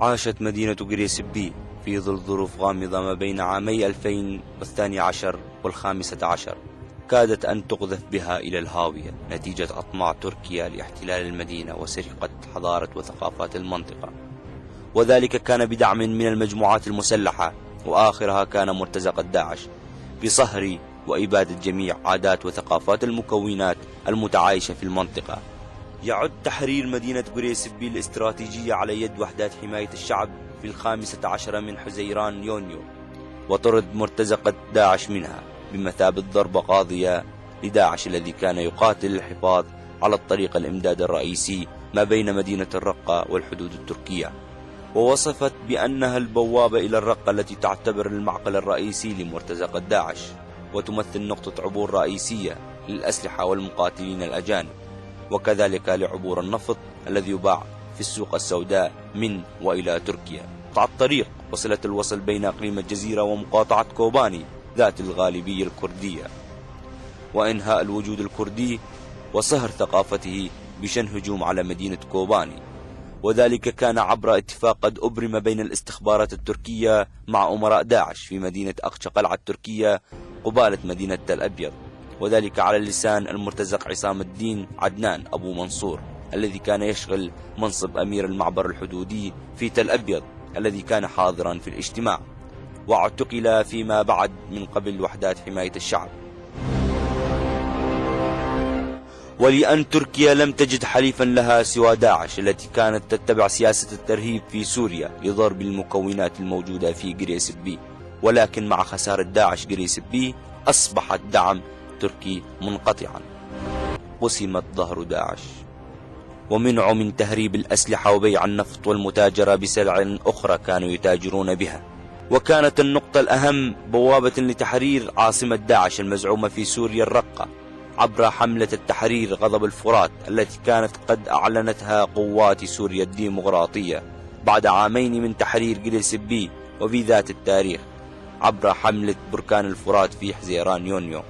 عاشت مدينة قريسبي في ظل ظروف غامضة ما بين عامي 2012 وال15 كادت أن تقذف بها إلى الهاوية نتيجة أطماع تركيا لاحتلال المدينة وسرقة حضارة وثقافات المنطقة، وذلك كان بدعم من المجموعات المسلحة، وآخرها كان مرتزقة داعش بصهر وإبادة جميع عادات وثقافات المكونات المتعايشة في المنطقة. يعد تحرير مدينة قريسبي الاستراتيجية على يد وحدات حماية الشعب في 15 من حزيران يونيو، وطرد مرتزقة داعش منها بمثابة ضربة قاضية لداعش الذي كان يقاتل الحفاظ على الطريق الإمداد الرئيسي ما بين مدينة الرقة والحدود التركية، ووصفت بأنها البوابة إلى الرقة التي تعتبر المعقل الرئيسي لمرتزقة داعش، وتمثل نقطة عبور رئيسية للأسلحة والمقاتلين الأجانب، وكذلك لعبور النفط الذي يباع في السوق السوداء من وإلى تركيا. قطع الطريق وصلة الوصل بين أقليم الجزيرة ومقاطعة كوباني ذات الغالبية الكردية، وإنهاء الوجود الكردي وصهر ثقافته بشن هجوم على مدينة كوباني، وذلك كان عبر اتفاق قد أبرم بين الاستخبارات التركية مع أمراء داعش في مدينة أقشا قلعة التركية قبالة مدينة تل أبيض، وذلك على لسان المرتزق عصام الدين عدنان أبو منصور الذي كان يشغل منصب أمير المعبر الحدودي في تل أبيض الذي كان حاضرا في الاجتماع، واعتقل فيما بعد من قبل وحدات حماية الشعب. ولأن تركيا لم تجد حليفا لها سوى داعش التي كانت تتبع سياسة الترهيب في سوريا لضرب المكونات الموجودة في قريسبي، ولكن مع خسارة داعش قريسبي أصبح الدعم تركي منقطعا. قسمت ظهر داعش ومنعوا من تهريب الأسلحة وبيع النفط والمتاجرة بسلع أخرى كانوا يتاجرون بها، وكانت النقطة الأهم بوابة لتحرير عاصمة داعش المزعومة في سوريا الرقة عبر حملة التحرير غضب الفرات التي كانت قد أعلنتها قوات سوريا الديمقراطية بعد عامين من تحرير قريسبي، وفي ذات التاريخ عبر حملة بركان الفرات في حزيران يونيو.